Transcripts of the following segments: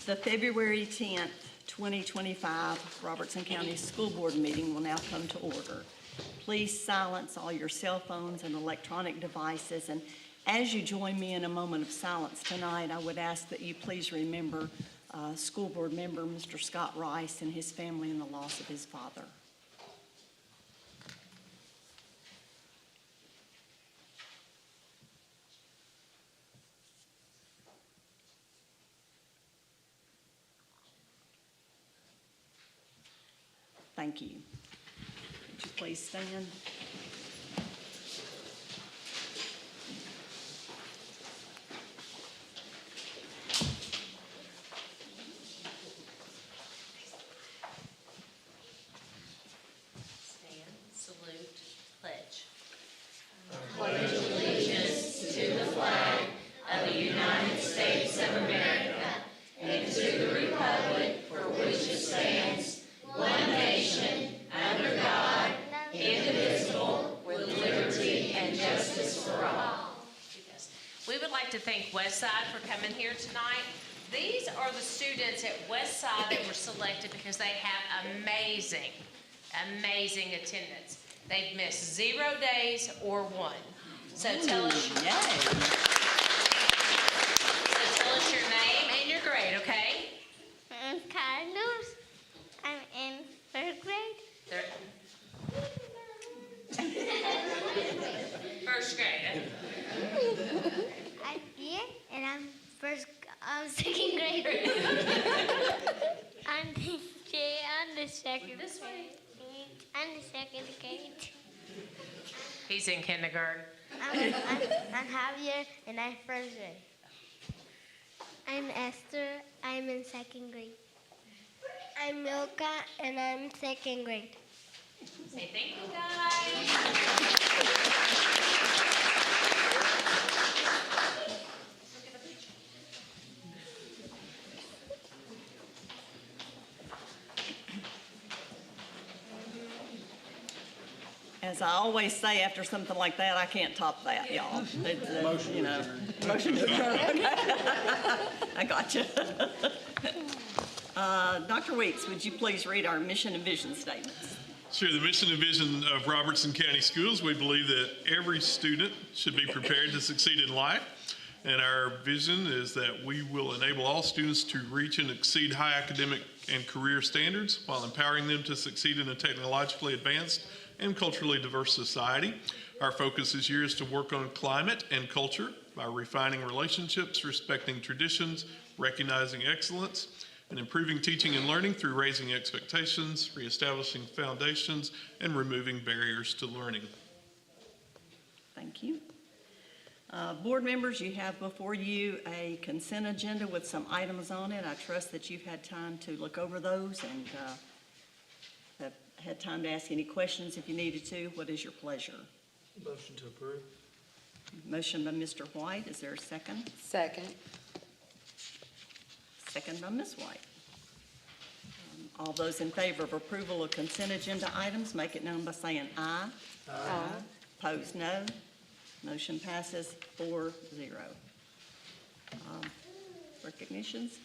The February 10th, 2025 Robertson County School Board meeting will now come to order. Please silence all your cell phones and electronic devices. And as you join me in a moment of silence tonight, I would ask that you please remember School Board member Mr. Scott Rice and his family in the loss of his father. Thank you. Would you please stand? Stand, salute, pledge. Pledge allegiance to the flag of the United States of America and to the republic for which it stands, one nation, under God, indivisible, with liberty and justice for all. We would like to thank Westside for coming here tonight. These are the students at Westside that were selected because they have amazing attendance. They've missed 0 days or one. So tell us your name and your grade, okay? I'm Carlos. I'm in 3rd grade. First grade. I'm Ian, and I'm 2nd grade. I'm DJ. I'm the 2nd This way. grade. I'm the 2nd grade. He's in kindergarten. I'm Javier, and I'm 1st grade. I'm Esther. I'm in 2nd grade. I'm Milka, and I'm 2nd grade. Say thank you, guys. As I always say after something like that, I can't top that, y'all. Motion to adjourn. Okay. I got you. Dr. Weeks, would you please read our mission and vision statements? Sure. The mission and vision of Robertson County Schools, we believe that every student should be prepared to succeed in life. And our vision is that we will enable all students to reach and exceed high academic and career standards while empowering them to succeed in a technologically advanced and culturally diverse society. Our focus this year is to work on climate and culture by refining relationships, respecting traditions, recognizing excellence, and improving teaching and learning through raising expectations, reestablishing foundations, and removing barriers to learning. Thank you. Board members, you have before you a consent agenda with some items on it. I trust that you've had time to look over those and have had time to ask any questions if you needed to. What is your pleasure? Motion to approve. Motion by Mr. White. Is there a second? Second. Second by Ms. White. All those in favor of approval of consent agenda items, make it known by saying aye. Aye. Opposed, no. Motion passes 4-0. Recognitions?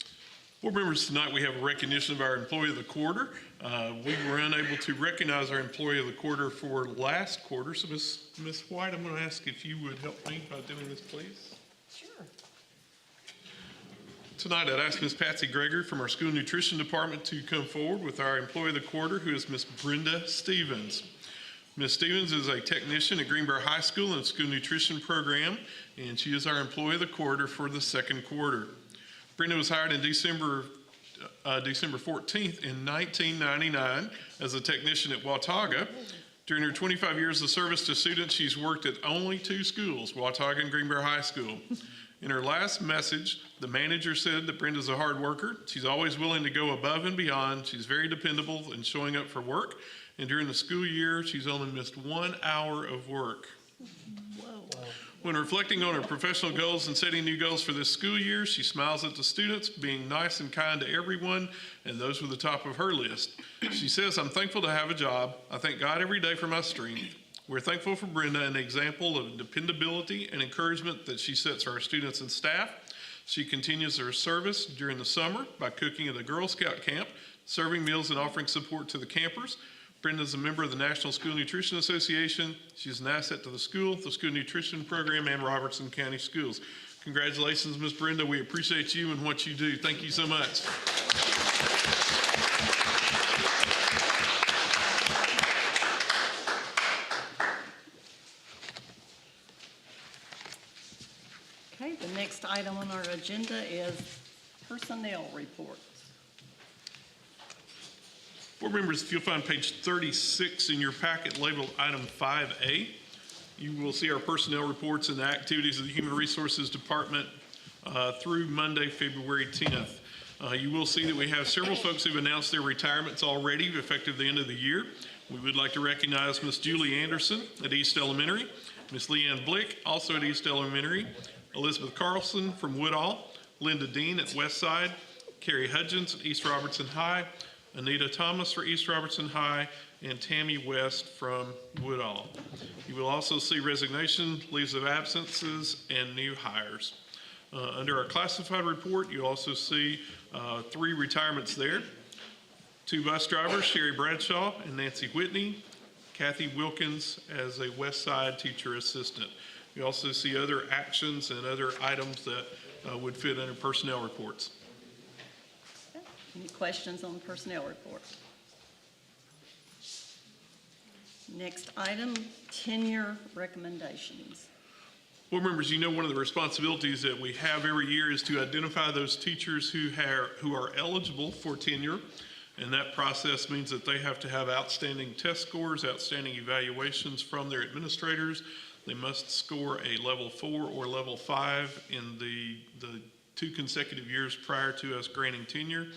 Board members, tonight we have a recognition of our Employee of the Quarter. We were unable to recognize our Employee of the Quarter for last quarter, so Ms. White, I'm going to ask if you would help me by doing this, please. Sure. Tonight, I'd ask Ms. Patsy Gregory from our School Nutrition Department to come forward with our Employee of the Quarter, who is Ms. Brenda Stevens. Ms. Stevens is a technician at Greenbrier High School in the School Nutrition Program, and she is our Employee of the Quarter for the 2nd quarter. Brenda was hired in December 14th in 1999 as a technician at Watauga. During her 25 years of service to students, she's worked at only 2 schools, Watauga and Greenbrier High School. In her last message, the manager said that Brenda's a hard worker. She's always willing to go above and beyond. She's very dependable in showing up for work. And during the school year, she's only missed 1 hour of work. Whoa. When reflecting on her professional goals and setting new goals for this school year, she smiles at the students, being nice and kind to everyone, and those were the top of her list. She says, "I'm thankful to have a job. I thank God every day for my strength." We're thankful for Brenda, an example of dependability and encouragement that she sets for our students and staff. She continues her service during the summer by cooking at a Girl Scout camp, serving meals and offering support to the campers. Brenda is a member of the National School Nutrition Association. She's an asset to the school nutrition program, and Robertson County Schools. Congratulations, Ms. Brenda. We appreciate you and what you do. Thank you so much. Okay, the next item on our agenda is personnel reports. Board members, if you'll find page 36 in your packet labeled item 5A, you will see our personnel reports and the activities of the Human Resources Department through Monday, February 10th. You will see that we have several folks who've announced their retirements already effective the end of the year. We would like to recognize Ms. Julie Anderson at East Elementary, Ms. Leanne Blick, also at East Elementary, Elizabeth Carlson from Woodall, Linda Dean at Westside, Carrie Hudgens at East Robertson High, Anita Thomas for East Robertson High, and Tammy West from Woodall. You will also see resignation, leaves of absences, and new hires. Under our classified report, you'll also see 3 retirements there. 2 bus drivers, Sherry Bradshaw and Nancy Whitney, Kathy Wilkins as a West Side teacher assistant. You also see other actions and other items that would fit under personnel reports. Any questions on the personnel report? Next item, tenure recommendations. Board members, you know one of the responsibilities that we have every year is to identify those teachers who are eligible for tenure, and that process means that they have to have outstanding test scores, outstanding evaluations from their administrators. They must score a level 4 or level 5 in the 2 consecutive years prior to us granting tenure.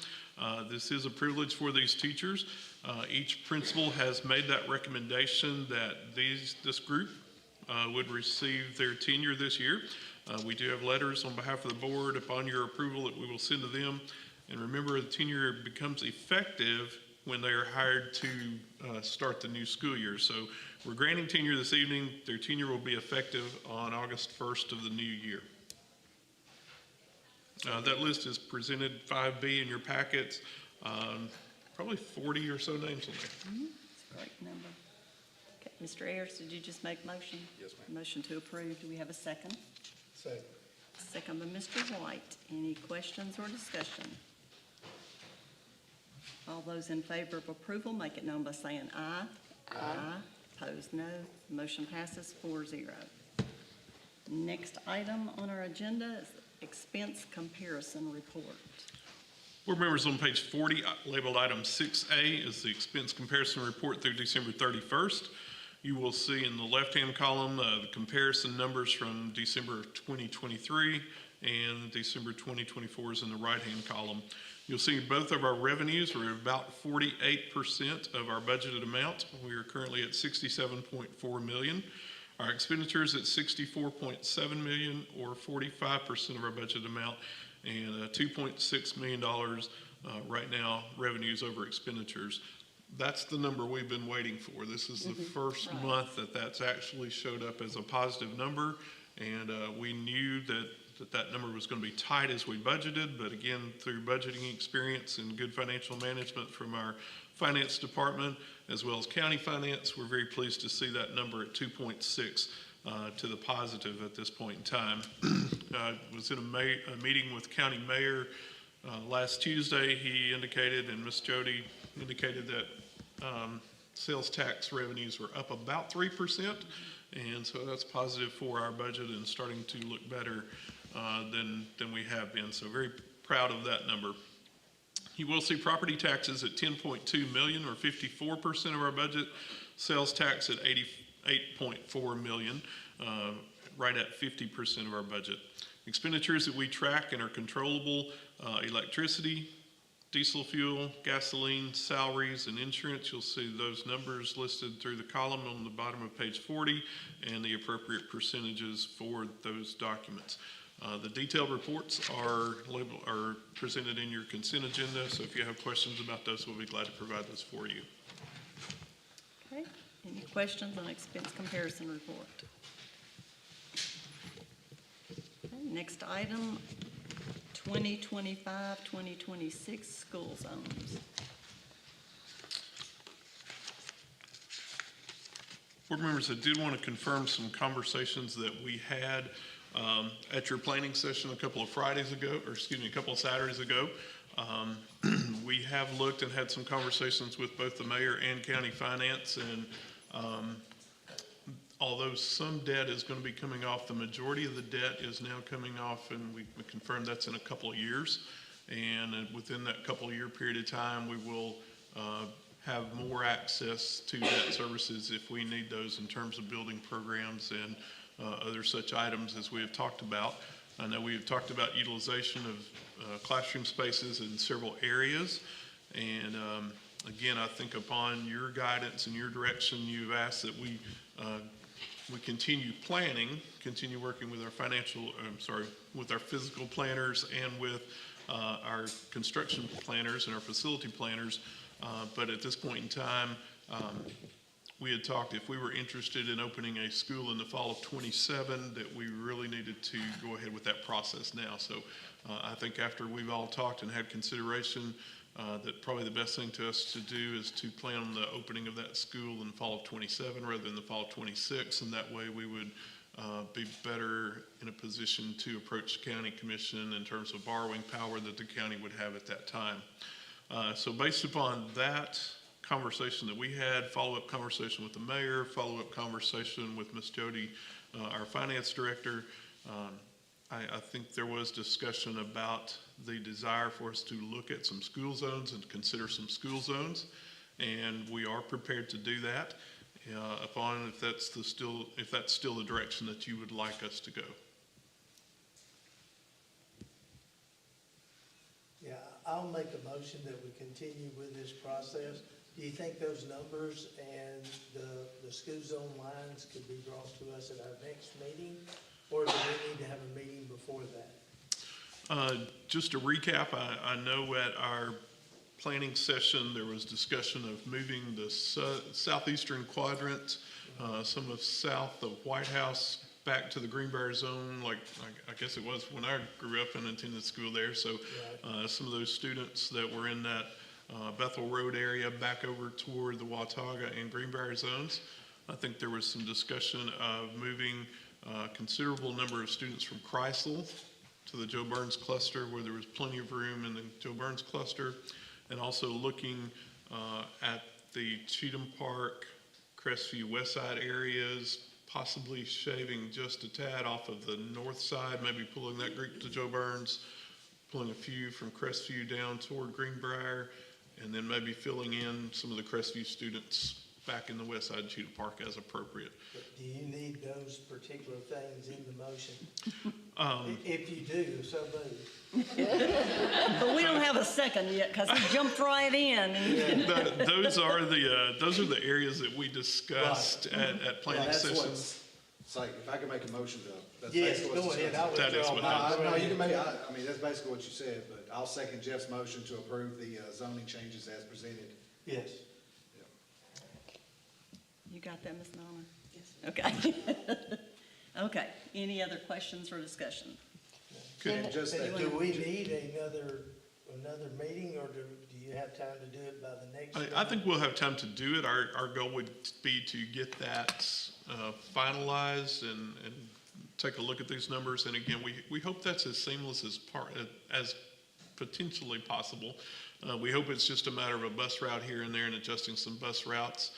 This is a privilege for these teachers. Each principal has made that recommendation that this group would receive their tenure this year. We do have letters on behalf of the board upon your approval that we will send to them. And remember, the tenure becomes effective when they are hired to start the new school year. So we're granting tenure this evening. Their tenure will be effective on August 1st of the new year. That list is presented 5B in your packets. Probably 40 or so names on there. Great number. Okay, Mr. Ayers, did you just make motion? Yes, ma'am. Motion to approve. Do we have a second? Second. Second by Mr. White. Any questions or discussion? All those in favor of approval, make it known by saying aye. Aye. Opposed, no. Motion passes 4-0. Next item on our agenda is expense comparison report. Board members, on page 40, labeled item 6A is the expense comparison report through December 31st. You will see in the left-hand column the comparison numbers from December of 2023 and December 2024 is in the right-hand column. You'll see both of our revenues are about 48% of our budgeted amount. We are currently at $67.4 million. Our expenditures at $64.7 million, or 45% of our budgeted amount, and $2.6 million right now, revenues over expenditures. That's the number we've been waiting for. This is the first month that that's actually showed up as a positive number, and we knew that number was going to be tight as we budgeted, but again, through budgeting experience and good financial management from our finance department, as well as county finance, we're very pleased to see that number at 2.6 to the positive at this point in time. I was in a meeting with County Mayor last Tuesday. He indicated, and Ms. Jody indicated that sales tax revenues were up about 3%, and so that's positive for our budget and starting to look better than we have been. So very proud of that number. You will see property taxes at $10.2 million, or 54% of our budget. Sales tax at $88.4 million, right at 50% of our budget. Expenditures that we track and are controllable: electricity, diesel fuel, gasoline, salaries, and insurance. You'll see those numbers listed through the column on the bottom of page 40 and the appropriate percentages for those documents. The detailed reports are presented in your consent agenda, so if you have questions about those, we'll be glad to provide those for you. Okay, any questions on expense comparison report? Okay, next item, 2025-2026 school zones. Board members, I did want to confirm some conversations that we had at your planning session a couple of Saturdays ago. We have looked and had some conversations with both the mayor and county finance, and although some debt is going to be coming off, the majority of the debt is now coming off, and we confirmed that's in a couple of years. And within that couple of year period of time, we will have more access to debt services if we need those in terms of building programs and other such items as we have talked about. I know we have talked about utilization of classroom spaces in several areas. And again, I think upon your guidance and your direction, you've asked that we continue planning, continue working with our with our physical planners and with our construction planners and our facility planners. But at this point in time, we had talked, if we were interested in opening a school in the fall of 27, that we really needed to go ahead with that process now. So I think after we've all talked and had consideration, that probably the best thing to us to do is to plan on the opening of that school in the fall of 27 rather than the fall of 26. And that way we would be better in a position to approach the county commission in terms of borrowing power that the county would have at that time. So based upon that conversation that we had, follow-up conversation with the mayor, follow-up conversation with Ms. Jody, our finance director, I think there was discussion about the desire for us to look at some school zones and consider some school zones, and we are prepared to do that if that's still the direction that you would like us to go. Yeah, I'll make a motion that we continue with this process. Do you think those numbers and the school zone lines could be brought to us at our next meeting? Or do we need to have a meeting before that? Just to recap, I know at our planning session, there was discussion of moving the southeastern quadrant, some of south of White House back to the Greenbrier zone, like I guess it was when I grew up and attended school there. So some of those students that were in that Bethel Road area back over toward the Watauga and Greenbrier zones. I think there was some discussion of moving a considerable number of students from Chrysler to the Joe Burns cluster, where there was plenty of room in the Joe Burns cluster, and also looking at the Cheatham Park, Crestview West Side areas, possibly shaving just a tad off of the north side, maybe pulling that group to Joe Burns, pulling a few from Crestview down toward Greenbrier, and then maybe filling in some of the Crestview students back in the west side of Cheatham Park as appropriate. But do you need those particular things in the motion? If you do, so move. But we don't have a second yet because he jumped right in. Those are the areas that we discussed at planning That's sessions. what's, it's like, if I could make a motion to, that's Yes, basically go what's ahead. discussed. I'll That is withdraw what mine. No, you can make, I mean, that's basically what you said, but I'll second Jeff's motion to approve the zoning changes as presented. Yes. You got that, Ms. Nana? Yes. Okay. Okay, any other questions or discussion? And just that, Do we need another meeting, or do you have time to do it by the next? I think we'll have time to do it. Our goal would be to get that finalized and take a look at these numbers. And again, we hope that's as seamless as potentially possible. We hope it's just a matter of a bus route here and there and adjusting some bus routes.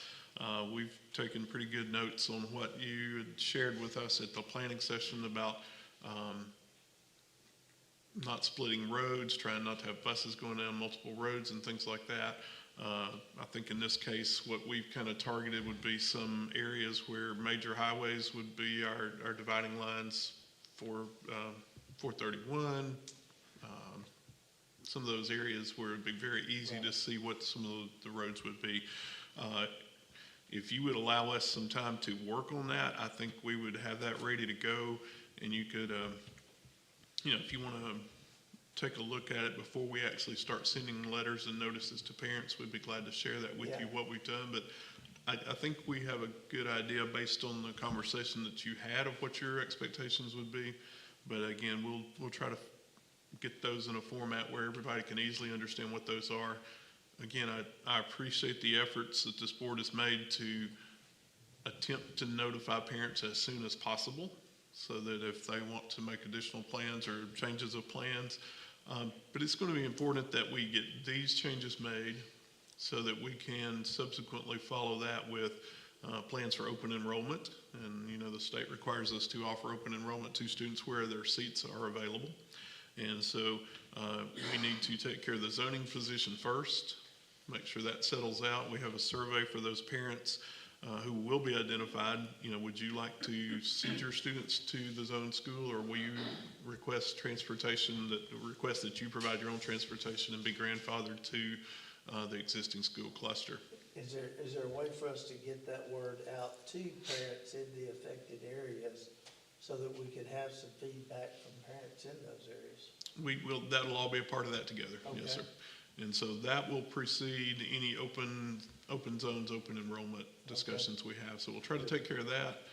We've taken pretty good notes on what you had shared with us at the planning session about not splitting roads, trying not to have buses going down multiple roads and things like that. I think in this case, what we've kind of targeted would be some areas where major highways would be our dividing lines for 431. Some of those areas where it'd be very easy to see what some of the roads would be. If you would allow us some time to work on that, I think we would have that ready to go, and you could, if you want to take a look at it before we actually start sending letters and notices to parents, we'd be glad to share that with you, what we've done. But I think we have a good idea based on the conversation that you had of what your expectations would be. But again, we'll try to get those in a format where everybody can easily understand what those are. Again, I appreciate the efforts that this board has made to attempt to notify parents as soon as possible, so that if they want to make additional plans or changes of plans. But it's going to be important that we get these changes made so that we can subsequently follow that with plans for open enrollment. And, you know, the state requires us to offer open enrollment to students where their seats are available. And so we need to take care of the zoning position first, make sure that settles out. We have a survey for those parents who will be identified. You know, would you like to send your students to the zone school, or will you request transportation, request that you provide your own transportation and be grandfathered to the existing school cluster? Is there a way for us to get that word out to parents in the affected areas so that we could have some feedback from parents in those areas? That'll all be a part of that together. Okay. Yes, sir. And so that will precede any open zones, open enrollment discussions we have. So we'll try to take care of that,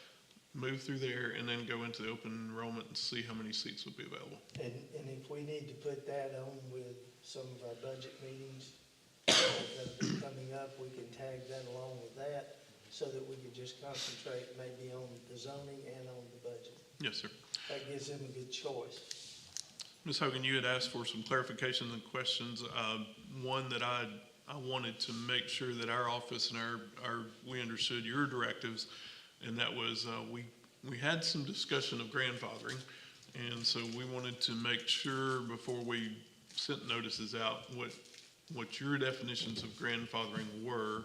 move through there, and then go into the open enrollment and see how many seats will be available. And if we need to put that on with some of our budget meetings that'll be coming up, we can tag that along with that so that we could just concentrate maybe on the zoning and on the budget. Yes, sir. That gives them a good choice. Ms. Hogan, you had asked for some clarifications and questions. One that I wanted to make sure that our office and we understood your directives, and that was we had some discussion of grandfathering, and so we wanted to make sure before we sent notices out what your definitions of grandfathering were,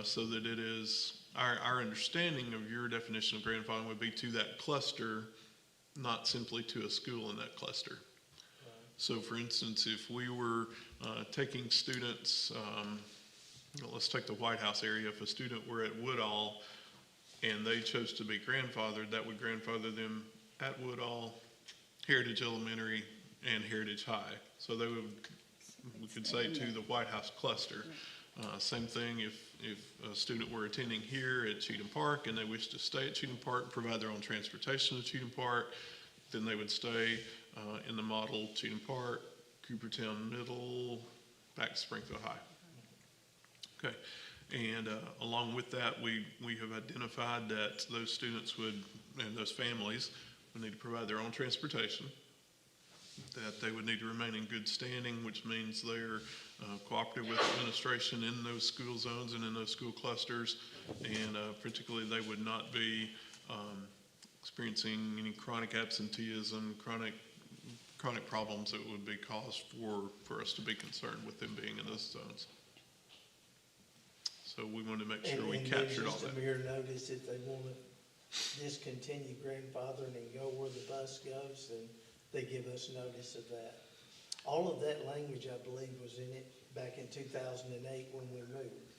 so that it is our understanding of your definition of grandfathering would be to that cluster, not simply to a school in that cluster. So for instance, if we were taking students, let's take the White House area. If a student were at Woodall and they chose to be grandfathered, that would grandfather them at Woodall, Heritage Elementary, and Heritage High. So they would, we could say, to the White House cluster. Same thing if a student were attending here at Cheatham Park and they wish to stay at Cheatham Park, provide their own transportation to Cheatham Park, then they would stay in the model Cheatham Park, Coopertown Middle, back to Springfield High. Okay, and along with that, we have identified that those students would, and those families would need to provide their own transportation, that they would need to remain in good standing, which means they're cooperative with administration in those school zones and in those school clusters, and particularly they would not be experiencing any chronic absenteeism, chronic problems that would be cause for us to be concerned with them being in those zones. So we wanted to make sure we captured all that. And just a mere notice, if they want to discontinue grandfathering and go where the bus goes, then they give us notice of that. All of that language, I believe, was in it back in 2008 when we moved.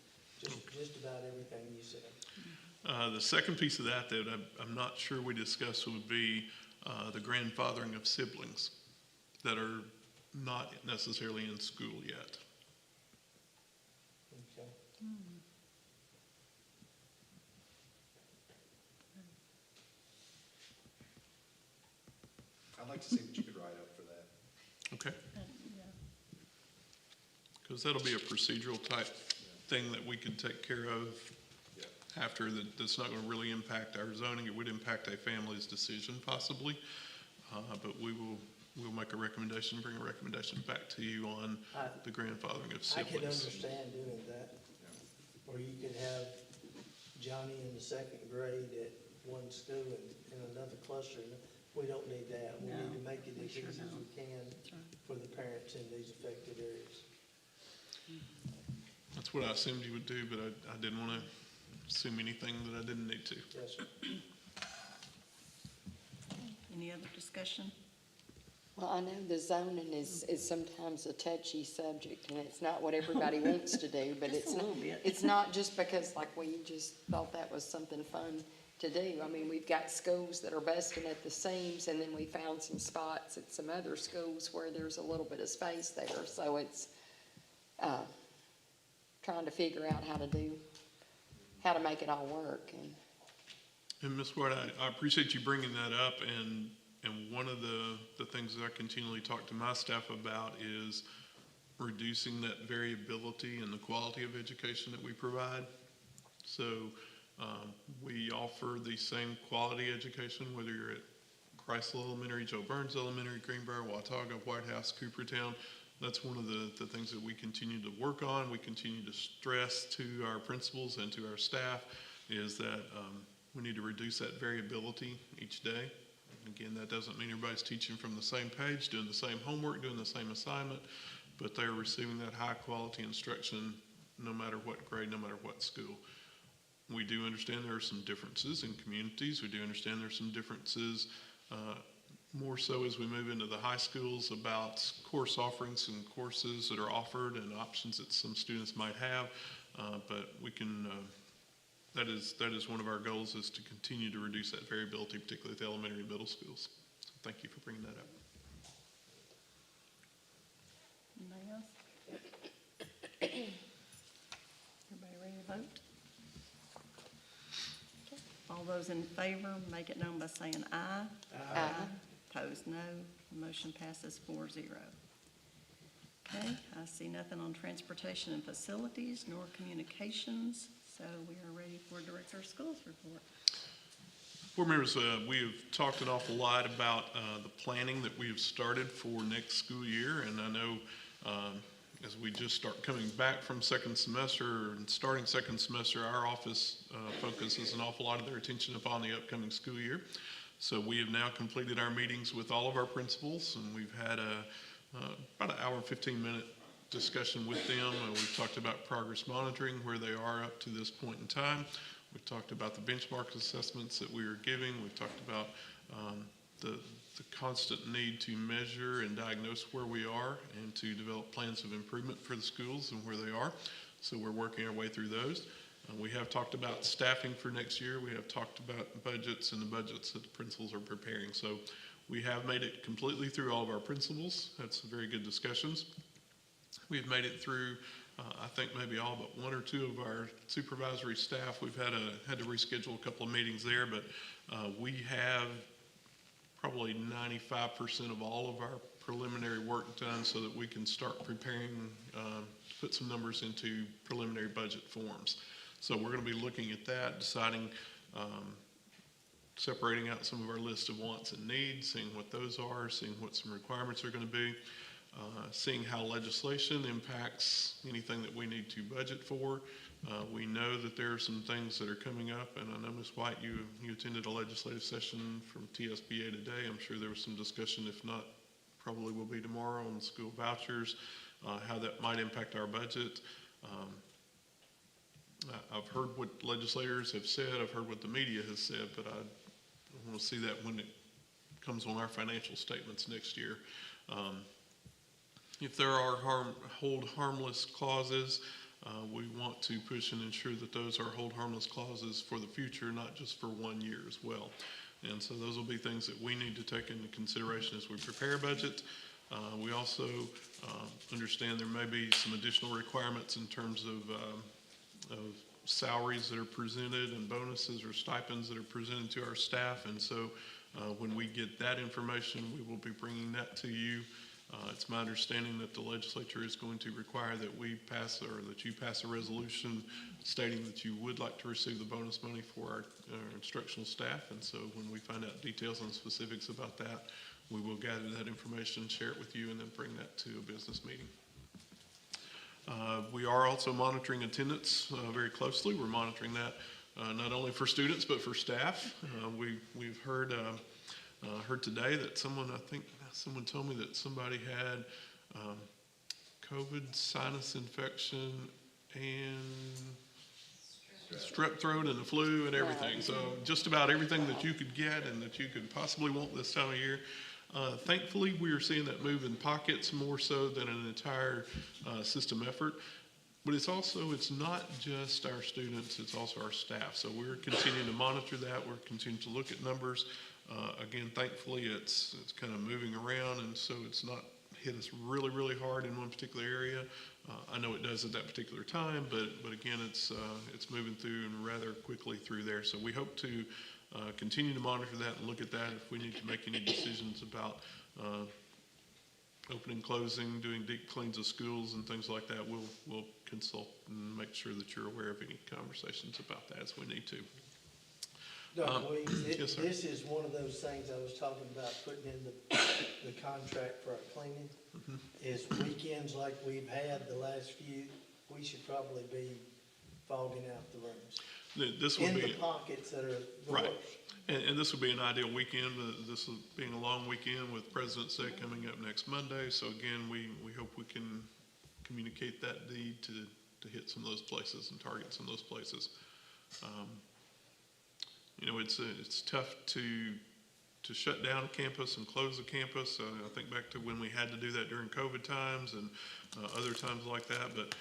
Just about everything you said. The second piece of that I'm not sure we discussed would be the grandfathering of siblings that are not necessarily in school yet. Okay. I'd like to see what you could write up for that. Okay. Because that'll be a procedural type thing that we can take care of after that's not going to really impact our zoning. It would impact a family's decision possibly, but we'll make a recommendation, bring a recommendation back to you on the grandfathering of siblings. I could understand doing that. Or you could have Johnny in the second grade at one school and in another cluster. We don't need that. We need to make it as easy as we can for the parents in these affected areas. That's what I assumed you would do, but I didn't want to assume anything that I didn't need to. Yes, sir. Any other discussion? Well, I know the zoning is sometimes a touchy subject, and it's not what everybody wants to do, but Just a little bit. it's not just because, like, we just thought that was something fun to do. I mean, we've got schools that are busting at the seams, and then we found some spots at some other schools where there's a little bit of space there, so it's trying to figure out how to make it all work. And Ms. Ward, I appreciate you bringing that up, and And one of the things that I continually talk to my staff about is reducing that variability in the quality of education that we provide. So we offer the same quality education, whether you're at Chrysler Elementary, Joe Burns Elementary, Greenbrier, Watauga, White House, Coopertown. That's one of the things that we continue to work on. We continue to stress to our principals and to our staff is that we need to reduce that variability each day. Again, that doesn't mean everybody's teaching from the same page, doing the same homework, doing the same assignment, but they're receiving that high quality instruction no matter what grade, no matter what school. We do understand there are some differences in communities. We do understand there's some differences more so as we move into the high schools about course offerings and courses that are offered and options that some students might have, but we can that is one of our goals, is to continue to reduce that variability, particularly at the elementary and middle schools. So thank you for bringing that up. Anybody else? Everybody ready to vote? Okay. All those in favor, make it known by saying aye. Aye. Opposed, no. Motion passes 4-0. Okay, I see nothing on transportation and facilities nor communications, so we are ready for Director of Schools report. Board members, we have talked an awful lot about the planning that we have started for next school year, and I know as we just start coming back from second semester and starting second semester, our office focuses an awful lot of their attention upon the upcoming school year. So we have now completed our meetings with all of our principals, and we've had about an hour and 15-minute discussion with them. We've talked about progress monitoring, where they are up to this point in time. We've talked about the benchmark assessments that we are giving. We've talked about the constant need to measure and diagnose where we are and to develop plans of improvement for the schools and where they are. So we're working our way through those. We have talked about staffing for next year. We have talked about budgets and the budgets that the principals are preparing. So we have made it completely through all of our principals. That's very good discussions. We've made it through, I think maybe all but one or two of our supervisory staff. We've had to reschedule a couple of meetings there, but we have probably 95% of all of our preliminary work done so that we can start preparing to put some numbers into preliminary budget forms. So we're going to be looking at that, deciding, separating out some of our list of wants and needs, seeing what those are, seeing what some requirements are going to be, seeing how legislation impacts anything that we need to budget for. We know that there are some things that are coming up, and I know, Ms. White, you attended a legislative session from TSBA today. I'm sure there was some discussion, if not, probably will be tomorrow, on school vouchers, how that might impact our budget. I've heard what legislators have said, I've heard what the media has said, but I want to see that when it comes on our financial statements next year. If there are hold harmless clauses, we want to push and ensure that those are hold harmless clauses for the future, not just for 1 year as well. And so those will be things that we need to take into consideration as we prepare a budget. We also understand there may be some additional requirements in terms of salaries that are presented and bonuses or stipends that are presented to our staff. And so when we get that information, we will be bringing that to you. It's my understanding that the legislature is going to require that we pass, or that you pass, a resolution stating that you would like to receive the bonus money for our instructional staff. And so when we find out details and specifics about that, we will gather that information, share it with you, and then bring that to a business meeting. We are also monitoring attendance very closely. We're monitoring that not only for students but for staff. We've heard today that someone told me that somebody had COVID, sinus infection, and strep throat and the flu and everything. So just about everything that you could get and that you could possibly want this time of year. Thankfully, we are seeing that move in pockets more so than an entire system effort. But it's not just our students, it's also our staff. So we're continuing to monitor that. We're continuing to look at numbers. Again, thankfully, it's kind of moving around, and so it's not hit us really, really hard in one particular area. I know it does at that particular time, but again, it's moving through and rather quickly through there. So we hope to continue to monitor that and look at that. If we need to make any decisions about opening, closing, doing deep cleans of schools and things like that, we'll consult and make sure that you're aware of any conversations about that as we need to. Dr. Williams, yes, sir. this is one of those things I was talking about, putting in the contract for our cleaning. Is weekends like we've had the last few, we should probably be fogging out the rooms. This will In be the pockets that are the right. worst. And this will be an ideal weekend. This will being a long weekend with President's Day coming up next Monday. So again, we hope we can communicate that need to hit some of those places and target some of those places. You know, it's tough to shut down a campus and close a campus. I think back to when we had to do that during COVID times and other times like that. But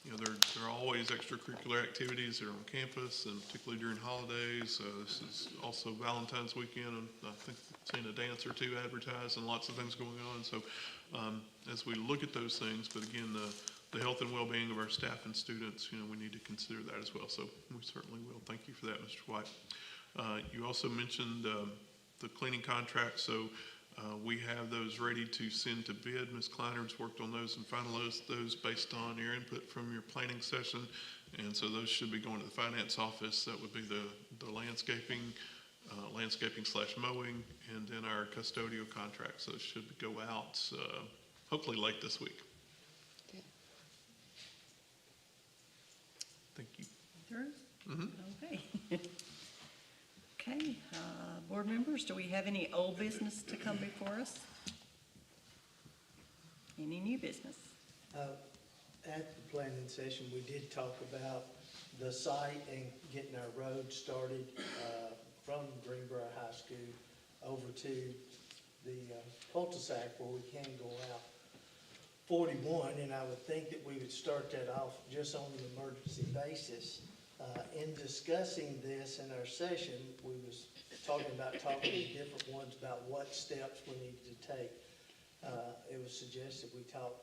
you know, there are always extracurricular activities that are on campus, and particularly during holidays. This is also Valentine's weekend, and I think I've seen a dance or two advertised and lots of things going on. So as we look at those things, but again, the health and well-being of our staff and students, you know, we need to consider that as well. So we certainly will. Thank you for that, Mr. White. You also mentioned the cleaning contract. So we have those ready to send to bid. Ms. Kleiner's worked on those and finalized those based on your input from your planning session. And so those should be going to the finance office. That would be the landscaping / mowing, and then our custodial contracts. Those should go out hopefully late this week. Okay. Thank you. Through? Okay. Okay, board members, do we have any old business to come before us? Any new business? At the planning session, we did talk about the site and getting our road started from Greenbrier High School over to the cul-de-sac where we can go out 41, and I would think that we would start that off just on an emergency basis. In discussing this in our session, we was talking to different ones about what steps we needed to take. It was suggested we talk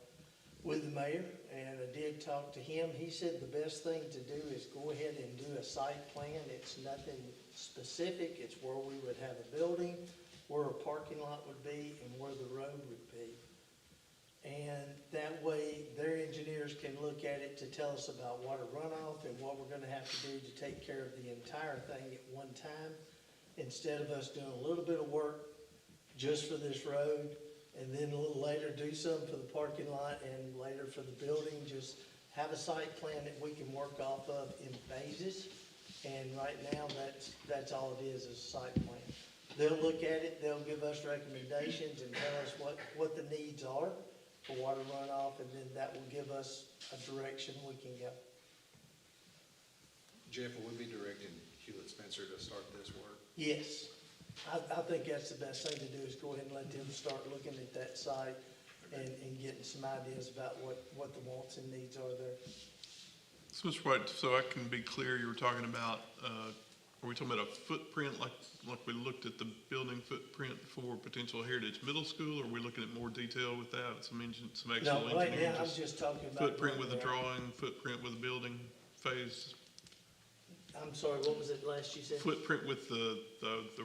with the mayor, and I did talk to him. He said the best thing to do is go ahead and do a site plan. It's nothing specific. It's where we would have a building, where a parking lot would be, and where the road would be. And that way, their engineers can look at it to tell us about water runoff and what we're gonna have to do to take care of the entire thing at one time, instead of us doing a little bit of work just for this road, and then a little later do some for the parking lot, and later for the building. Just have a site plan that we can work off of in phases. And right now, that's all it is a site plan. They'll look at it, they'll give us recommendations and tell us what the needs are for water runoff, and then that will give us a direction we can go. Jeff, will we be directing Hewlett Spencer to start this work? Yes, I think that's the best thing to do, is go ahead and let them start looking at that site and getting some ideas about what the wants and needs are there. So Mr. White, so I can be clear, you were talking about, are we talking about a footprint like we looked at the building footprint for potential Heritage Middle School, or are we looking at more detail with that, some actual No, right engineering? now, I'm just talking about. Footprint with a drawing, footprint with a building phase, I'm sorry, what was it last you said? footprint with the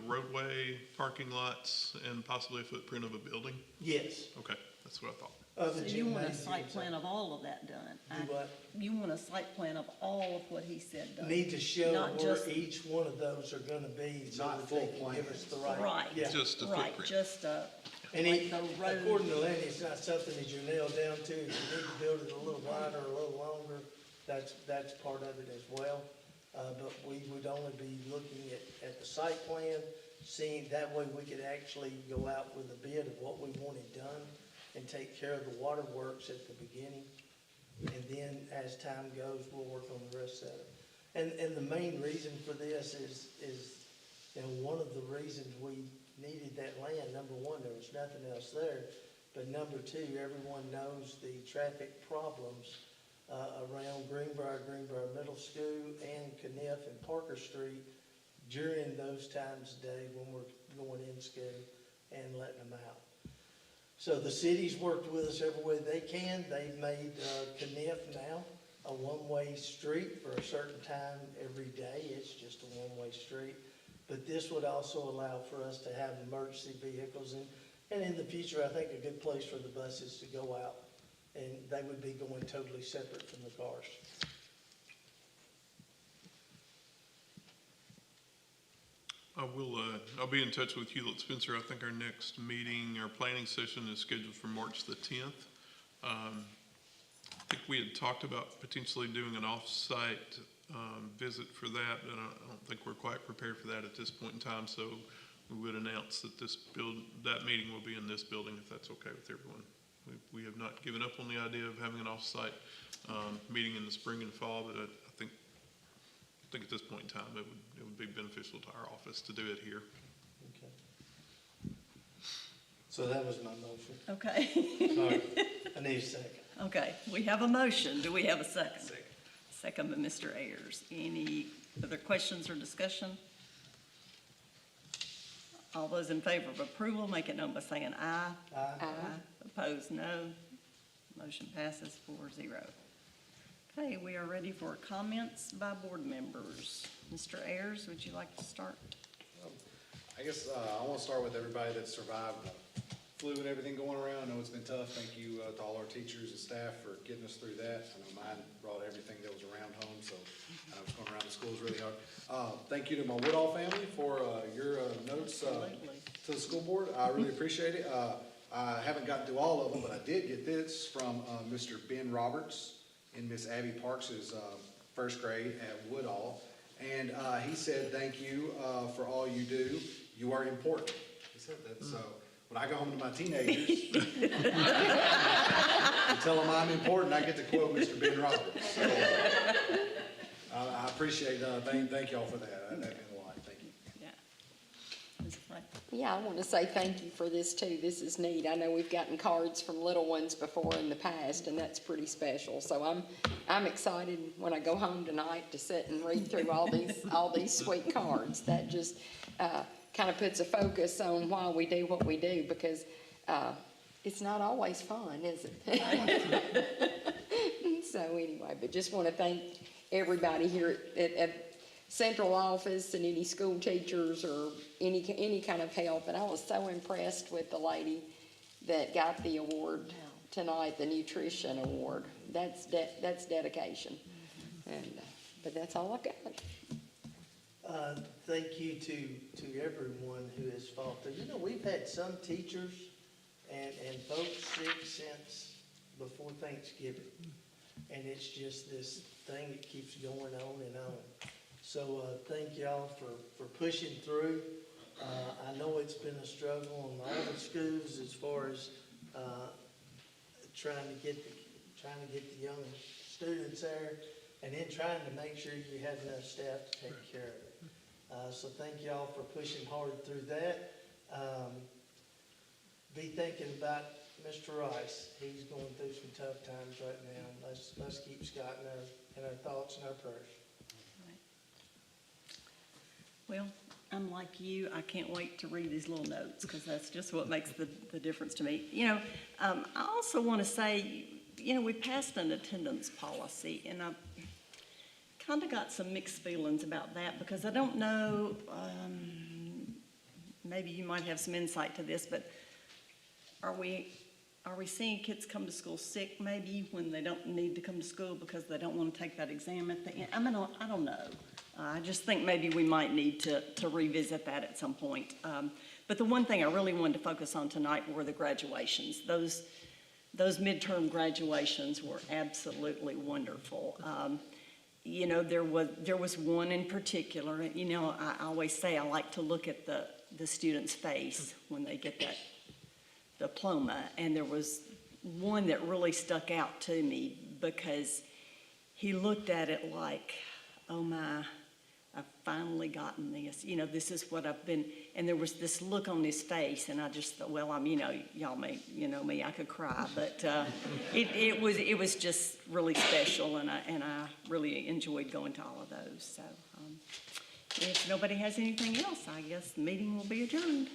roadway, parking lots, and possibly a footprint of a building? Yes. Okay, that's what I thought. So you want a site plan of all of that done? Do what? You want a site plan of all of what he said done? Need to show Not where just- each one of those are gonna be, so Not that they full can give us the right. Right. Yeah. Just a Right, footprint. just And like it, the road. according to Lenny, it's not something that you're nailed down to. If you need to build it a little wider, a little longer, that's part of it as well. But we would only be looking at the site plan, seeing, that way we could actually go out with a bid of what we wanted done and take care of the waterworks at the beginning. And then as time goes, we'll work on the rest of it. And the main reason for this is, you know, one of the reasons we needed that land, number one, there was nothing else there. But number two, everyone knows the traffic problems around Greenbrier Middle School and Kniff and Parker Street during those times of day when we're going in school and letting them out. So the city's worked with us every way they can. They've made Kniff now a one-way street for a certain time every day. It's just a one-way street. but this would also allow for us to have emergency vehicles, and in the future, I think a good place for the buses to go out, and they would be going totally separate from the cars. I'll be in touch with Hewlett Spencer. I think our next meeting, our planning session is scheduled for March the 10th. I think we had talked about potentially doing an off-site visit for that, and I don't think we're quite prepared for that at this point in time, so we would announce that that meeting will be in this building, if that's okay with everyone. We have not given up on the idea of having an off-site meeting in the spring and fall, but I think at this point in time, it would be beneficial to our office to do it here. Okay. So that was my motion. Okay. All right, I need a second. Okay, we have a motion. Do we have a second? Second by Mr. Ayers. Any other questions or discussion? All those in favor of approval, make it known by saying aye. Aye. Opposed, no. Motion passes 4-0. Okay, we are ready for comments by board members. Mr. Ayers, would you like to start? I guess I want to start with everybody that survived the flu and everything going around. I know it's been tough. Thank you to all our teachers and staff for getting us through that. I know mine brought everything that was around home, so I was going around the schools really hard. Thank you to my Woodall family for your notes to the school board. I really appreciate it. I haven't gotten through all of them, but I did get this from Mr. Ben Roberts in Miss Abby Parks' first grade at Woodall. And he said, thank you for all you do. You are important. He said that. So when I go home to my teenagers and tell them I'm important, I get to quote Mr. Ben Roberts. So I appreciate thank y'all for that. That meant a lot. Thank you. Yeah. Ms. Frank? Yeah, I want to say thank you for this too. This is neat. I know we've gotten cards from little ones before in the past, and that's pretty special. So I'm excited when I go home tonight to sit and read through all these sweet cards. That just kind of puts a focus on why we do what we do, because it's not always fun, is it? So anyway, but just want to thank everybody here at central office and any school teachers or any kind of help. And I was so impressed with the lady that got the award tonight, the nutrition award. That's dedication. And but that's all I've got. Thank you to everyone who has fought through. You know, we've had some teachers and folks sick since before Thanksgiving. And it's just this thing that keeps going on and on. So thank y'all for pushing through. I know it's been a struggle in all the schools as far as trying to get the young students there, and then trying to make sure you have enough staff to take care of it. So thank y'all for pushing hard through that. Be thinking about Mr. Rice. He's going through some tough times right now. Let's keep Scott in our thoughts and our prayers. Well, I'm like you. I can't wait to read these little notes, because that's just what makes the difference to me. You know, I also want to say, you know, we passed an attendance policy, and I've kind of got some mixed feelings about that, because I don't know, maybe you might have some insight to this, but are we seeing kids come to school sick maybe when they don't need to come to school because they don't want to take that exam at the end? I mean, I don't know. I just think maybe we might need to revisit that at some point. But the one thing I really wanted to focus on tonight were the graduations. Those midterm graduations were absolutely wonderful. You know, there was one in particular. You know, I always say I like to look at the student's face when they get that diploma, and there was one that really stuck out to me, because he looked at it like, oh my, I've finally gotten this. You know, this is what I've been, and there was this look on his face, and I just thought, well, you know, y'all may, you know me, I could cry, but it was just really special, and I really enjoyed going to all of those. So if nobody has anything else, I guess the meeting will be adjourned.